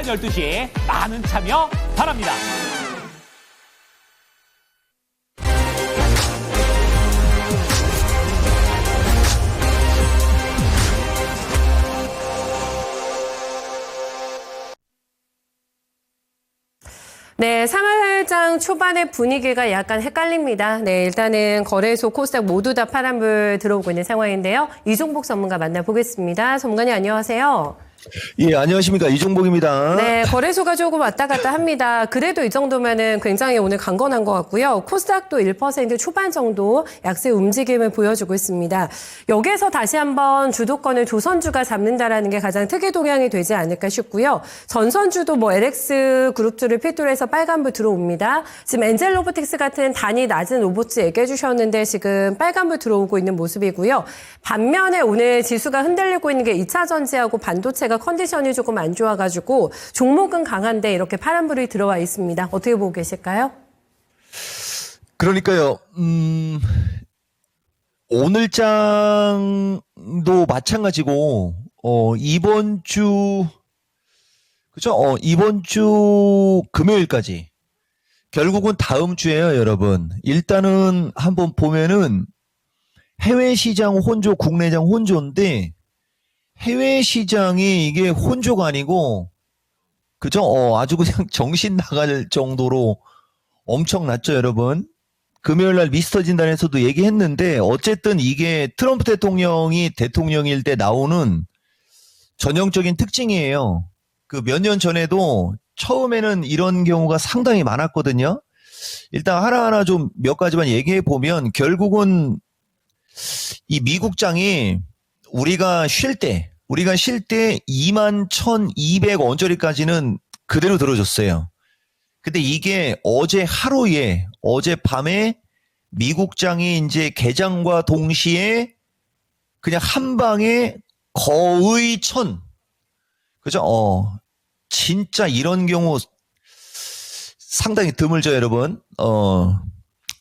12시에 많은 참여 바랍니다. 네, 3월장 초반의 분위기가 약간 헷갈립니다. 네, 일단은 거래소, 코스닥 모두 다 파란불 들어오고 있는 상황인데요. 이종복 전문가 만나보겠습니다. 전문가님 안녕하세요. 예, 안녕하십니까. 이종복입니다. 네, 거래소가 조금 왔다 갔다 합니다. 그래도 이 정도면은 굉장히 오늘 강건한 것 같고요. 코스닥도 1% 초반 정도 약세 움직임을 보여주고 있습니다. 여기에서 다시 한번 주도권을 조선주가 잡는다라는 게 가장 특이 동향이 되지 않을까 싶고요. 전선주도 뭐 LX 그룹주를 필두로 해서 빨간불 들어옵니다. 지금 엔젤 로보틱스 같은 단위 낮은 로봇주 얘기해 주셨는데 지금 빨간불 들어오고 있는 모습이고요. 반면에 오늘 지수가 흔들리고 있는 게 2차 전지하고 반도체가 컨디션이 조금 안 좋아가지고 종목은 강한데 이렇게 파란불이 들어와 있습니다. 어떻게 보고 계실까요? 그러니까요, 오늘장도 마찬가지고, 이번 주, 그죠? 이번 주 금요일까지. 결국은 다음 주에요, 여러분. 일단은 한번 보면은 해외 시장 혼조, 국내장 혼조인데, 해외 시장이 이게 혼조가 아니고, 그죠? 아주 그냥 정신 나갈 정도로 엄청났죠, 여러분. 금요일 날 미스터 진단에서도 얘기했는데, 어쨌든 이게 트럼프 대통령이 대통령일 때 나오는 전형적인 특징이에요. 그 몇 년 전에도 처음에는 이런 경우가 상당히 많았거든요. 일단 하나하나 좀 몇 가지만 얘기해 보면, 결국은 이 미국장이 우리가 쉴 때 21,200원짜리까지는 그대로 들어줬어요. 근데 이게 어젯밤에 미국장이 이제 개장과 동시에 그냥 한 방에 거의 1,000. 그죠? 진짜 이런 경우 상당히 드물죠, 여러분.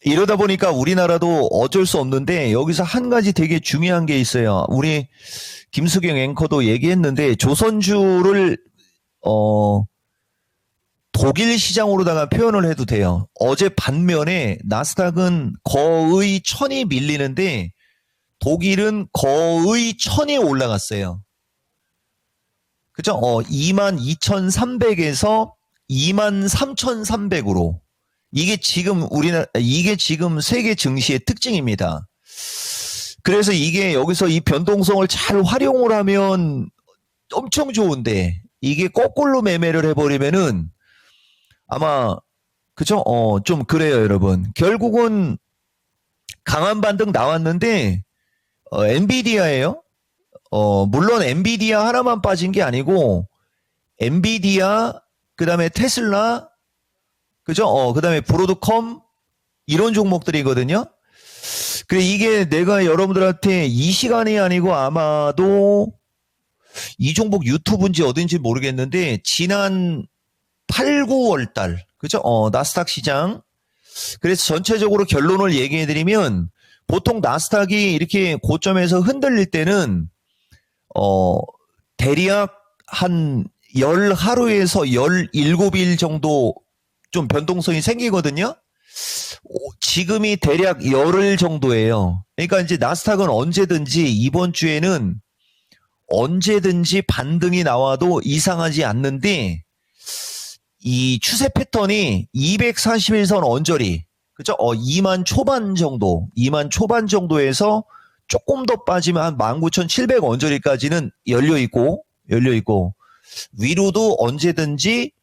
이러다 보니까 우리나라도 어쩔 수 없는데 여기서 한 가지 되게 중요한 게 있어요. 우리 김수경 앵커도 얘기했는데 조선주를 독일 시장으로다가 표현을 해도 돼요. 어제 반면에 나스닥은 거의 1,000이 밀리는데 독일은 거의 1,000이 올라갔어요. 그죠? 22,300에서 23,300으로. 이게 지금 세계 증시의 특징입니다. 그래서 이게 여기서 이 변동성을 잘 활용을 하면 엄청 좋은데, 이게 거꾸로 매매를 해버리면은 아마, 그죠? 좀 그래요, 여러분. 결국은 강한 반등 나왔는데, 엔비디아예요. 물론 엔비디아 하나만 빠진 게 아니고, 엔비디아, 그 다음에 테슬라, 그죠? 그 다음에 브로드컴, 이런 종목들이거든요. 그래, 이게 내가 여러분들한테 이 시간이 아니고 아마도 이 종목 유튜브인지 어딘지 모르겠는데, 지난 8, 9월 달, 그죠? 나스닥 시장. 그래서 전체적으로 결론을 얘기해드리면, 보통 나스닥이 이렇게 고점에서 흔들릴 때는, 대략 한 10하루에서 17일 정도 좀 변동성이 생기거든요. 지금이 대략 열흘 정도예요. 그러니까 이제 나스닥은 언제든지 이번 주에는 언제든지 반등이 나와도 이상하지 않는데, 이 추세 패턴이 241선 언저리, 그죠? 2만 초반 정도에서 조금 더 빠지면 한 19,700 언저리까지는 열려 있고 위로도 언제든지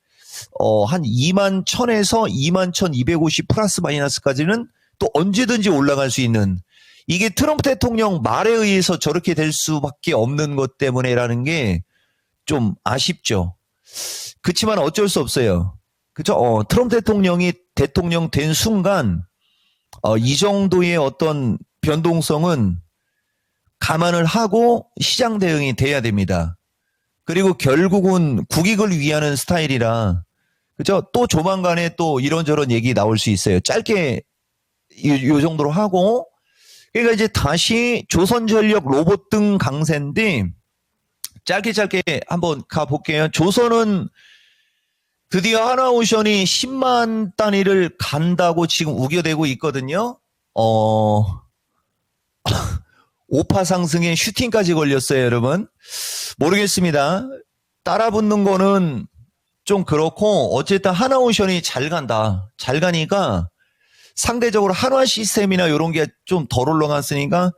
한 21,000에서 21,250 플러스 마이너스까지는 또 언제든지 올라갈 수 있는, 이게 트럼프 대통령 말에 의해서 저렇게 될 수밖에 없는 것 때문에라는 게 좀 아쉽죠. 그렇지만 어쩔 수 없어요. 그죠? 트럼프 대통령이 대통령 된 순간 이 정도의 어떤 변동성은 감안을 하고 시장 대응이 돼야 됩니다. 그리고 결국은 국익을 위하는 스타일이라, 그죠? 또 조만간에 또 이런저런 얘기 나올 수 있어요. 짧게 요 정도로 하고, 그러니까 이제 다시 조선전력 로봇 등 강세인데 짧게 한번 가볼게요. 조선은 드디어 하나오션이 10만 단위를 간다고 지금 우겨대고 있거든요. 5파 상승에 슈팅까지 걸렸어요, 여러분. 모르겠습니다. 따라붙는 거는 좀 그렇고, 어쨌든 하나오션이 잘 간다. 잘 가니까 상대적으로 한화 시스템이나 이런 게 좀 덜 올라갔으니까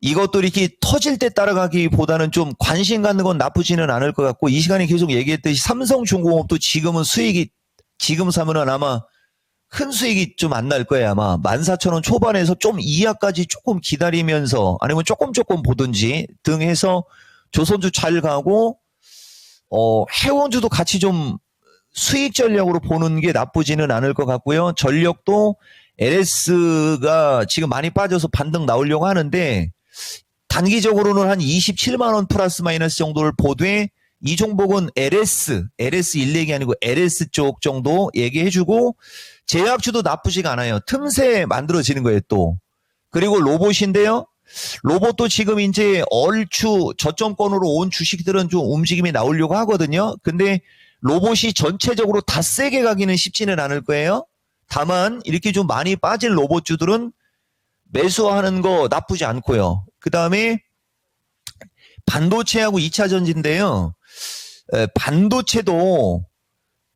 이것도 이렇게 터질 때 따라가기보다는 좀 관심 갖는 건 나쁘지는 않을 것 같고, 이 시간에 계속 얘기했듯이 삼성중공업도 지금은 수익이, 지금 사면은 아마 큰 수익이 좀 안 날 거예요. 아마 14,000원 초반에서 좀 이하까지 조금 기다리면서 아니면 조금 보든지 등 해서 조선주 잘 가고, 해원주도 같이 좀 수익 전략으로 보는 게 나쁘지는 않을 것 같고요. 전력도 LS가 지금 많이 빠져서 반등 나오려고 하는데, 단기적으로는 한 27만원 플러스 마이너스 정도를 보되, 이 종목은 LS 일렉이 아니고 LS 쪽 정도 얘기해주고, 제약주도 나쁘지가 않아요. 틈새 만들어지는 거예요, 또. 그리고 로봇인데요. 로봇도 지금 이제 얼추 저점권으로 온 주식들은 좀 움직임이 나오려고 하거든요. 근데 로봇이 전체적으로 다 세게 가기는 쉽지는 않을 거예요. 다만 이렇게 좀 많이 빠진 로봇주들은 매수하는 거 나쁘지 않고요. 그 다음에 반도체하고 2차 전지인데요. 반도체도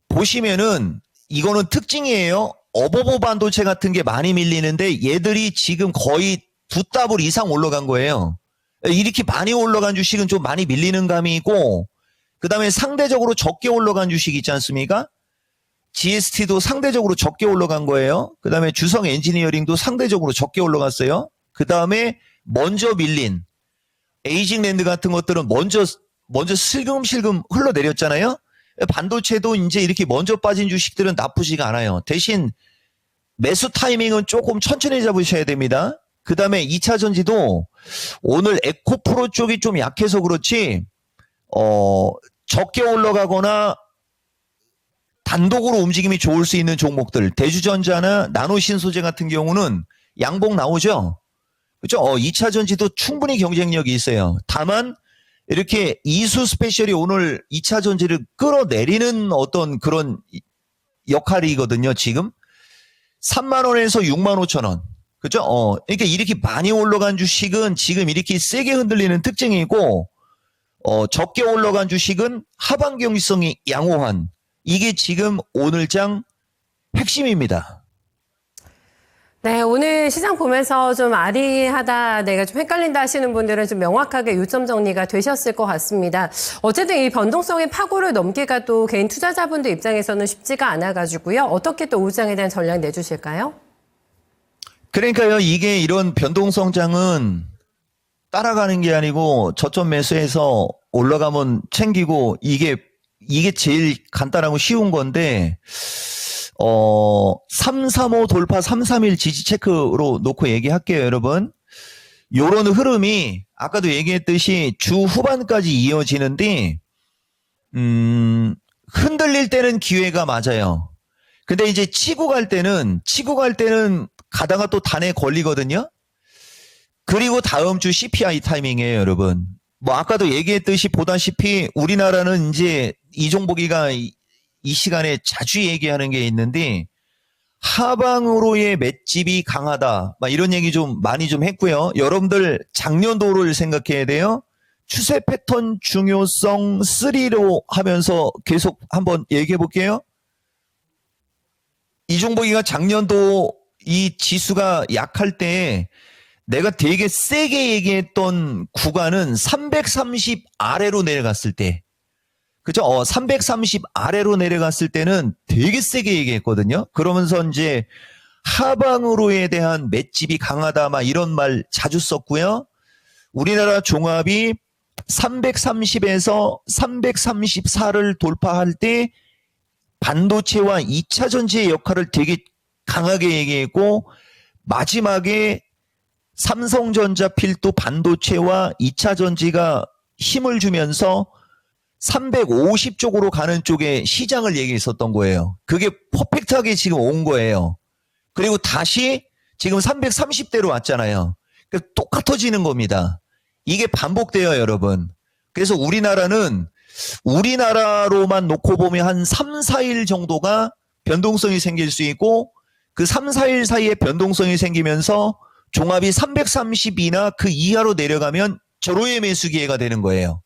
보시면은 이거는 특징이에요. 어버버 반도체 같은 게 많이 밀리는데 얘들이 지금 거의 두 더블 이상 올라간 거예요. 이렇게 많이 올라간 주식은 좀 많이 밀리는 감이 있고, 그 다음에 상대적으로 적게 올라간 주식 있지 않습니까? GST도 상대적으로 적게 올라간 거예요. 그 다음에 주성 엔지니어링도 상대적으로 적게 올라갔어요. 그 다음에 먼저 밀린 에이징랜드 같은 것들은 먼저 슬금슬금 흘러내렸잖아요. 반도체도 이제 이렇게 먼저 빠진 주식들은 나쁘지가 않아요. 대신 매수 타이밍은 조금 천천히 잡으셔야 됩니다. 그 다음에 2차 전지도 오늘 에코프로 쪽이 좀 약해서 그렇지, 적게 올라가거나 단독으로 움직임이 좋을 수 있는 종목들, 대주전자나 나노신소재 같은 경우는 양봉 나오죠. 그렇죠? 2차 전지도 충분히 경쟁력이 있어요. 다만 이렇게 이수 스페셜이 오늘 2차 전지를 끌어내리는 어떤 그런 역할이거든요. 지금 3만 원에서 6만 5천 원. 그죠? 그러니까 이렇게 많이 올라간 주식은 지금 이렇게 세게 흔들리는 특징이고, 적게 올라간 주식은 하방 경직성이 양호한, 이게 지금 오늘장 핵심입니다. 네, 오늘 시장 보면서 좀 아리하다, 내가 좀 헷갈린다 하시는 분들은 좀 명확하게 요점 정리가 되셨을 것 같습니다. 어쨌든 이 변동성의 파고를 넘기가 또 개인 투자자분들 입장에서는 쉽지가 않아가지고요. 어떻게 또 오후장에 대한 전략 내주실까요? 그러니까요, 이게 이런 변동성장은 따라가는 게 아니고 저점 매수해서 올라가면 챙기고, 이게 제일 간단하고 쉬운 건데, 335 돌파 331 지지 체크로 놓고 얘기할게요, 여러분. 요런 흐름이 아까도 얘기했듯이 주 후반까지 이어지는데, 흔들릴 때는 기회가 맞아요. 근데 이제 치고 갈 때는 가다가 또 단에 걸리거든요. 그리고 다음 주 CPI 타이밍이에요, 여러분. 뭐 아까도 얘기했듯이 보다시피 우리나라는 이제 이종복이가 이 시간에 자주 얘기하는 게 있는데, 하방으로의 맷집이 강하다, 막 이런 얘기 좀 많이 좀 했고요. 여러분들 작년도를 생각해야 돼요. 추세 패턴 중요성 3로 하면서 계속 한번 얘기해 볼게요. 이종복이가 작년도 이 지수가 약할 때 내가 되게 세게 얘기했던 구간은 330 아래로 내려갔을 때, 그죠? 330 아래로 내려갔을 때는 되게 세게 얘기했거든요. 그러면서 이제 하방으로에 대한 맷집이 강하다, 막 이런 말 자주 썼고요. 우리나라 종합이 330에서 334를 돌파할 때 반도체와 2차 전지의 역할을 되게 강하게 얘기했고, 마지막에 삼성전자 필두 반도체와 2차 전지가 힘을 주면서 350 쪽으로 가는 쪽에 시장을 얘기했었던 거예요. 그게 퍼펙트하게 지금 온 거예요. 그리고 다시 지금 330대로 왔잖아요. 똑같아지는 겁니다. 이게 반복돼요, 여러분. 그래서 우리나라는 우리나라로만 놓고 보면 한 3, 4일 정도가 변동성이 생길 수 있고 그 3, 4일 사이에 변동성이 생기면서 종합이 330이나 그 이하로 내려가면 절호의 매수 기회가 되는 거예요.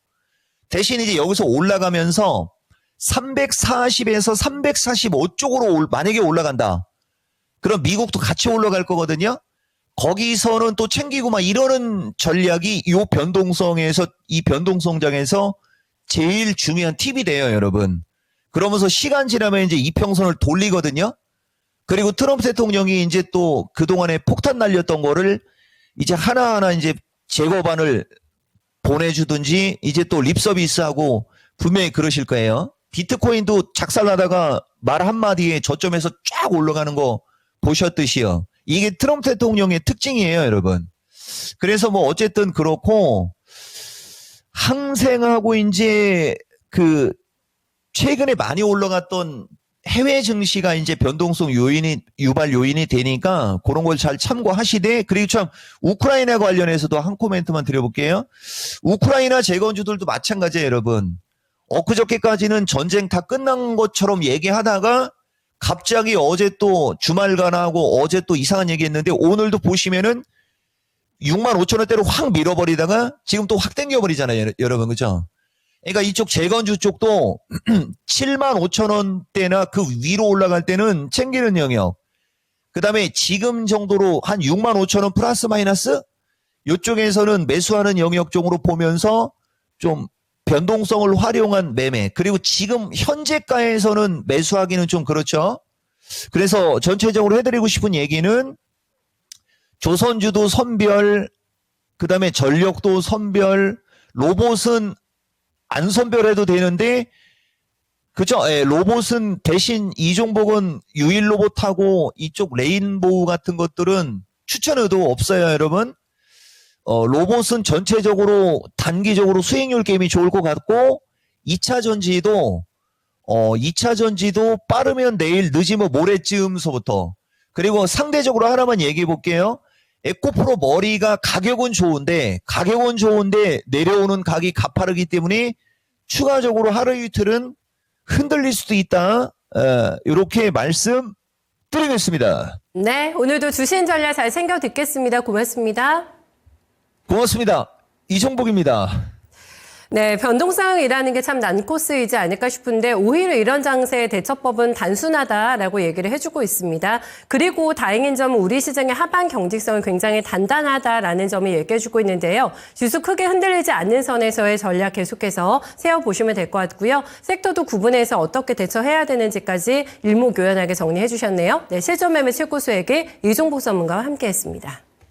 대신 이제 여기서 올라가면서 340에서 345 쪽으로 만약에 올라간다. 그럼 미국도 같이 올라갈 거거든요. 거기서는 또 챙기고 막 이러는 전략이 이 변동성에서 이 변동성장에서 제일 중요한 팁이 돼요, 여러분. 그러면서 시간 지나면 이제 이평선을 돌리거든요. 그리고 트럼프 대통령이 이제 또 그동안에 폭탄 날렸던 거를 이제 하나하나 이제 제거반을 보내주든지 이제 또 립서비스하고 분명히 그러실 거예요. 비트코인도 작살나다가 말 한마디에 저점에서 쫙 올라가는 거 보셨듯이요. 이게 트럼프 대통령의 특징이에요, 여러분. 그래서 뭐 어쨌든 그렇고 항생하고 이제 그 최근에 많이 올라갔던 해외 증시가 이제 변동성 유발 요인이 되니까 그런 걸 잘 참고하시되, 그리고 참 우크라이나 관련해서도 한 코멘트만 드려볼게요. 우크라이나 재건주들도 마찬가지예요, 여러분. 엊그저께까지는 전쟁 다 끝난 것처럼 얘기하다가 갑자기 어제 또 주말간하고 어제 또 이상한 얘기했는데 오늘도 보시면은 65,000원대로 확 밀어버리다가 지금 또 확 땡겨버리잖아요, 여러분. 그죠? 그러니까 이쪽 재건주 쪽도 75,000원대나 그 위로 올라갈 때는 챙기는 영역. 그 다음에 지금 정도로 한 65,000원 플러스 마이너스? 이쪽에서는 매수하는 영역 쪽으로 보면서 좀 변동성을 활용한 매매. 그리고 지금 현재가에서는 매수하기는 좀 그렇죠. 그래서 전체적으로 해드리고 싶은 얘기는 조선주도 선별, 그 다음에 전력도 선별, 로봇은 안 선별해도 되는데, 그죠? 예, 로봇은 대신 이종복은 유일 로봇하고 이쪽 레인보우 같은 것들은 추천해도 없어요, 여러분. 로봇은 전체적으로 단기적으로 수익률 게임이 좋을 것 같고, 2차 전지도 빠르면 내일, 늦으면 모레쯤서부터. 그리고 상대적으로 하나만 얘기해 볼게요. 에코프로 머리가 가격은 좋은데 내려오는 각이 가파르기 때문에 추가적으로 하루 이틀은 흔들릴 수도 있다. 이렇게 말씀드리겠습니다. 네, 오늘도 주신 전략 잘 챙겨 듣겠습니다. 고맙습니다. 고맙습니다. 이종복입니다. 네, 변동성이라는 게 참 난코스이지 않을까 싶은데 오히려 이런 장세의 대처법은 단순하다라고 얘기를 해주고 있습니다. 그리고 다행인 점은 우리 시장의 하반 경직성은 굉장히 단단하다라는 점을 얘기해주고 있는데요. 지수 크게 흔들리지 않는 선에서의 전략 계속해서 세워보시면 될 것 같고요. 섹터도 구분해서 어떻게 대처해야 되는지까지 일목요연하게 정리해 주셨네요. 네, 실전 매매 최고수에게 이종복 전문가와 함께했습니다.